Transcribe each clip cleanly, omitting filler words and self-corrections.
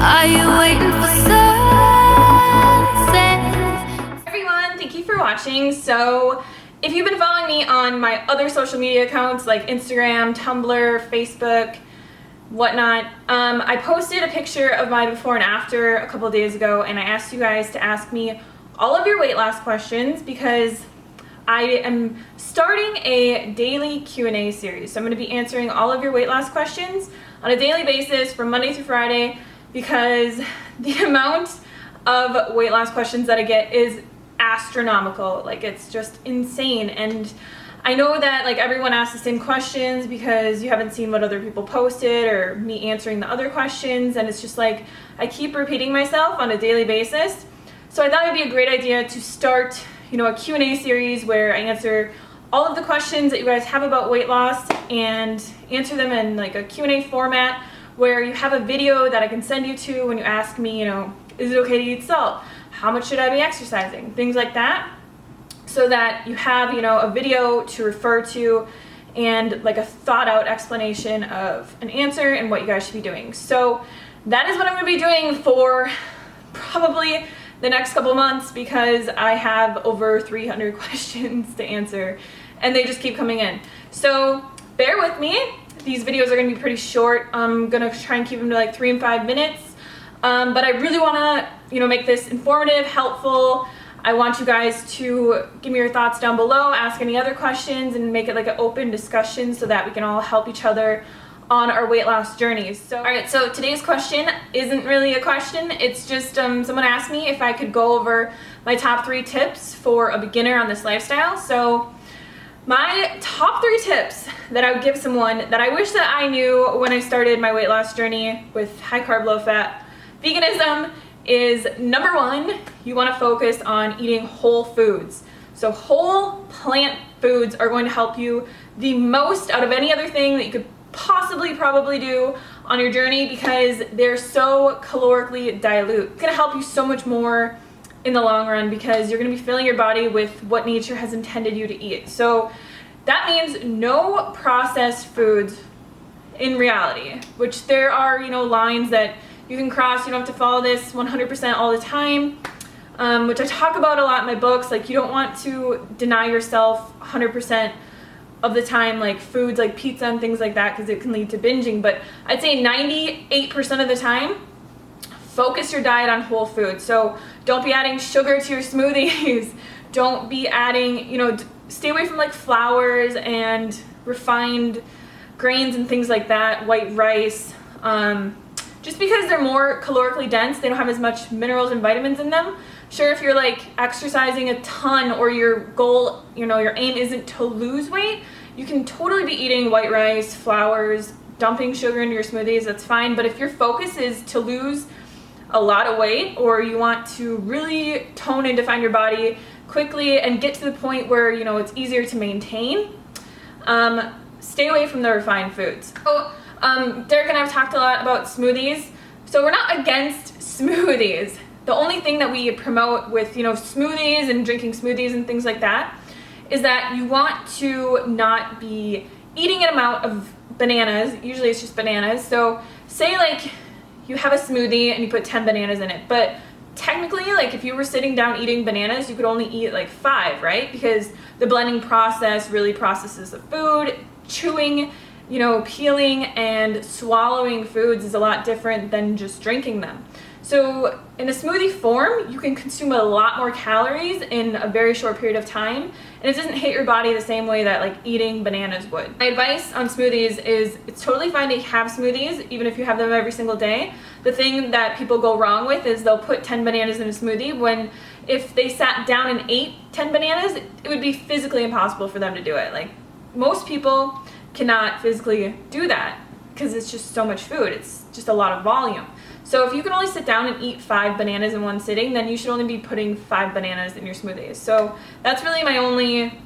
Are you waiting for sunset? Everyone, thank you for watching. So if you've been following me on my other social media accounts like Instagram, Tumblr, Facebook, whatnot, I posted a picture of my before and after a couple of days ago, and I asked you guys to ask me all of your weight loss questions because I am starting a daily Q&A series. So I'm going to be answering all of your weight loss questions on a daily basis from Monday through Friday, because the amount of weight loss questions that I get is astronomical. Like, it's just insane. And I know that like everyone asks the same questions because you haven't seen what other people posted or me answering the other questions, and it's just like I keep repeating myself on a daily basis. So I thought it'd be a great idea to start, a Q&A series where I answer all of the questions that you guys have about weight loss and answer them in like a Q&A format where you have a video that I can send you to when you ask me, is it okay to eat salt? How much should I be exercising? Things like that, so that you have, a video to refer to and like a thought out explanation of an answer and what you guys should be doing. So that is what I'm going to be doing for probably the next couple months, because I have over 300 questions to answer and they just keep coming in. So bear with me. These videos are going to be pretty short. I'm going to try and keep them to like 3 and 5 minutes. But I really want to, make this informative, helpful. I want you guys to give me your thoughts down below, ask any other questions, and make it like an open discussion so that we can all help each other on our weight loss journeys. So, all right, so today's question isn't really a question. It's just someone asked me if I could go over my top 3 tips for a beginner on this lifestyle. So my top 3 tips that I would give someone that I wish that I knew when I started my weight loss journey with high carb, low fat veganism is, number 1, you want to focus on eating whole foods. So whole plant foods are going to help you the most out of any other thing that you could possibly probably do on your journey, because they're so calorically dilute. It's going to help you so much more in the long run because you're going to be filling your body with what nature has intended you to eat. So that means no processed foods in reality, which there are, lines that you can cross. You don't have to follow this 100% all the time, which I talk about a lot in my books. Like, you don't want to deny yourself 100% of the time, like foods like pizza and things like that, because it can lead to binging. But I'd say 98% of the time, focus your diet on whole foods. So don't be adding sugar to your smoothies. Don't be adding, stay away from like flours and refined grains and things like that, white rice. Just because they're more calorically dense, they don't have as much minerals and vitamins in them. Sure, if you're like exercising a ton or your goal, your aim isn't to lose weight, you can totally be eating white rice, flours, dumping sugar into your smoothies, that's fine. But if your focus is to lose a lot of weight, or you want to really tone and define your body quickly and get to the point where, it's easier to maintain, stay away from the refined foods. So, Derek and I have talked a lot about smoothies. So we're not against smoothies. The only thing that we promote with, smoothies and drinking smoothies and things like that is that you want to not be eating an amount of bananas. Usually it's just bananas. So say like you have a smoothie and you put 10 bananas in it, but technically, like if you were sitting down eating bananas, you could only eat like 5, right? Because the blending process really processes the food. Chewing, peeling and swallowing foods is a lot different than just drinking them. So in a smoothie form, you can consume a lot more calories in a very short period of time, and it doesn't hit your body the same way that like eating bananas would. My advice on smoothies is it's totally fine to have smoothies even if you have them every single day. The thing that people go wrong with is they'll put 10 bananas in a smoothie when if they sat down and ate 10 bananas, it would be physically impossible for them to do it. Like, most people cannot physically do that because it's just so much food. It's just a lot of volume. So if you can only sit down and eat 5 bananas in one sitting, then you should only be putting 5 bananas in your smoothies. So that's really my only,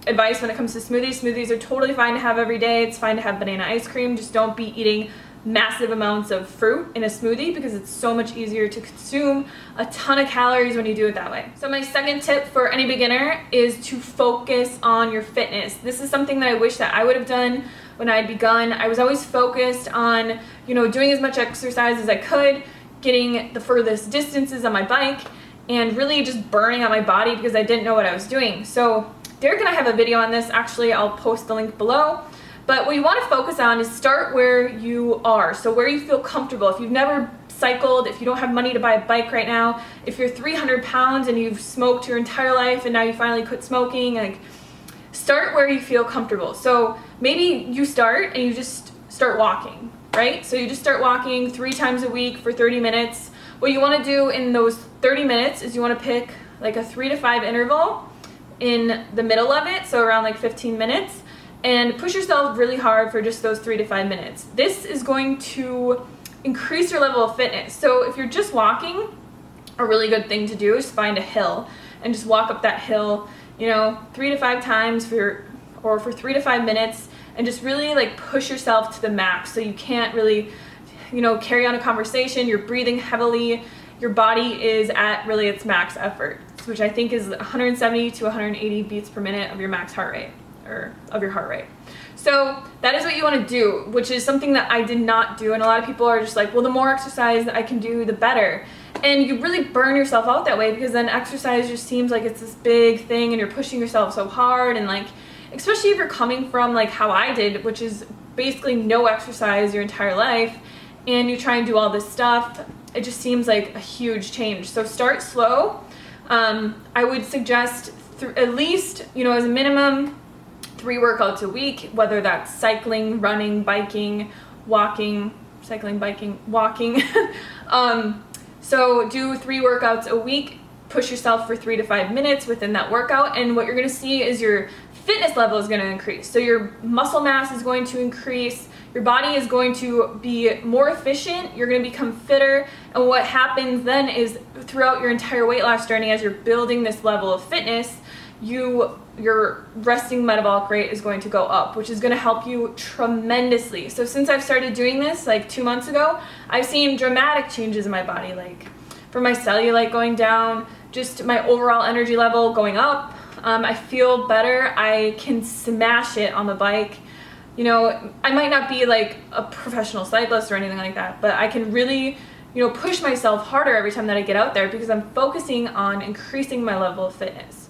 advice when it comes to smoothies. Smoothies are totally fine to have every day. It's fine to have banana ice cream. Just don't be eating massive amounts of fruit in a smoothie because it's so much easier to consume a ton of calories when you do it that way. So my second tip for any beginner is to focus on your fitness. This is something that I wish that I would have done when I had begun. I was always focused on, doing as much exercise as I could, getting the furthest distances on my bike, and really just burning out my body because I didn't know what I was doing. So Derek and I have a video on this. Actually, I'll post the link below. But what you want to focus on is start where you are. So where you feel comfortable. If you've never cycled, if you don't have money to buy a bike right now, if you're 300 pounds and you've smoked your entire life and now you finally quit smoking, like, start where you feel comfortable. So maybe you start and you just start walking, right? So you just start walking 3 times a week for 30 minutes. What you want to do in those 30 minutes is you want to pick like a 3 to 5 interval in the middle of it, so around like 15 minutes, and push yourself really hard for just those 3 to 5 minutes. This is going to increase your level of fitness. So if you're just walking, a really good thing to do is find a hill and just walk up that hill, 3 to 5 times for 3 to 5 minutes, and just really like push yourself to the max. So you can't really, carry on a conversation. You're breathing heavily. Your body is at really its max effort, which I think is 170 to 180 beats per minute of your max heart rate, or of your heart rate. So that is what you want to do, which is something that I did not do. And a lot of people are just like, well, the more exercise I can do, the better. And you really burn yourself out that way, because then exercise just seems like it's this big thing and you're pushing yourself so hard. And like, especially if you're coming from like how I did, which is basically no exercise your entire life, and you try and do all this stuff, it just seems like a huge change. So start slow. I would suggest at least, as a minimum, 3 workouts a week, whether that's cycling, running, biking, walking, cycling, biking, walking. So do 3 workouts a week, push yourself for 3 to 5 minutes within that workout, and what you're gonna see is your fitness level is gonna increase. So your muscle mass is going to increase, your body is going to be more efficient, you're gonna become fitter, and what happens then is throughout your entire weight loss journey, as you're building this level of fitness, your resting metabolic rate is going to go up, which is going to help you tremendously. So since I've started doing this like 2 months ago, I've seen dramatic changes in my body, like for my cellulite going down, just my overall energy level going up. I feel better. I can smash it on the bike. I might not be like a professional cyclist or anything like that, but I can really, push myself harder every time that I get out there, because I'm focusing on increasing my level of fitness.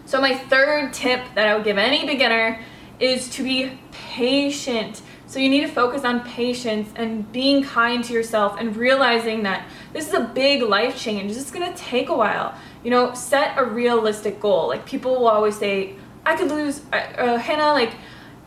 So my third tip that I would give any beginner is to be patient. So you need to focus on patience and being kind to yourself, and realizing that this is a big life change. This is gonna take a while. Set a realistic goal. Like, people will always say, I could lose, Hannah, like,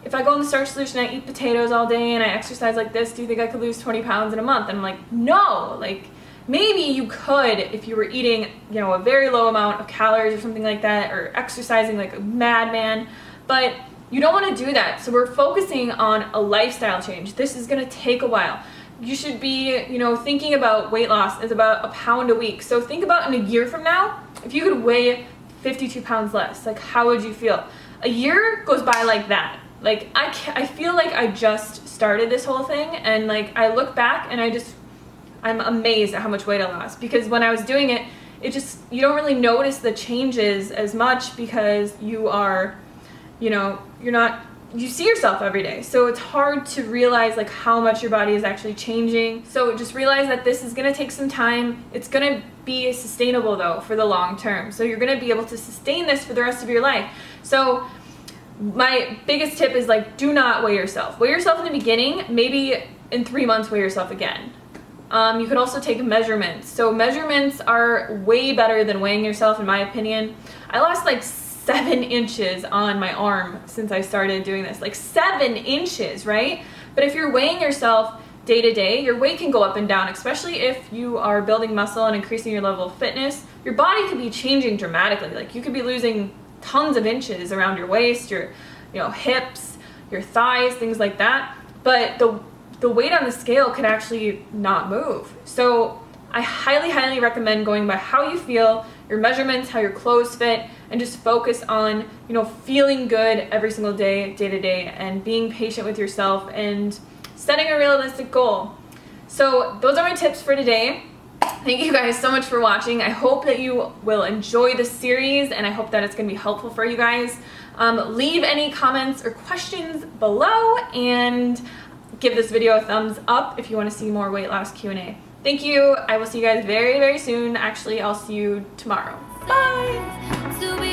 if I go in the starch solution, I eat potatoes all day and I exercise like this, do you think I could lose 20 pounds in a month? And I'm like, no, like, maybe you could if you were eating, a very low amount of calories or something like that, or exercising like a madman, but you don't want to do that. So we're focusing on a lifestyle change. This is going to take a while. You should be, thinking about weight loss as about 1 pound a week. So think about in a year from now, if you could weigh 52 pounds less, like, how would you feel? A year goes by like that. Like, I feel like I just started this whole thing, and like, I look back and I'm amazed at how much weight I lost, because when I was doing it, you don't really notice the changes as much, because you are, you see yourself every day. So it's hard to realize like how much your body is actually changing. So just realize that this is gonna take some time. It's gonna be sustainable though for the long term. So you're gonna be able to sustain this for the rest of your life. So my biggest tip is like, do not weigh yourself. Weigh yourself in the beginning, maybe in 3 months weigh yourself again. You can also take measurements. So measurements are way better than weighing yourself, in my opinion. I lost like 7 inches on my arm since I started doing this. Like 7 inches, right? But if you're weighing yourself day to day, your weight can go up and down, especially if you are building muscle and increasing your level of fitness. Your body could be changing dramatically. Like, you could be losing tons of inches around your waist, your hips, your thighs, things like that. But the weight on the scale can actually not move. So I highly, highly recommend going by how you feel, your measurements, how your clothes fit, and just focus on, feeling good every single day, day to day, and being patient with yourself and setting a realistic goal. So those are my tips for today. Thank you guys so much for watching. I hope that you will enjoy this series, and I hope that it's going to be helpful for you guys. Leave any comments or questions below, and give this video a thumbs up if you want to see more weight loss Q&A. Thank you. I will see you guys very, very soon. Actually, I'll see you tomorrow. Bye!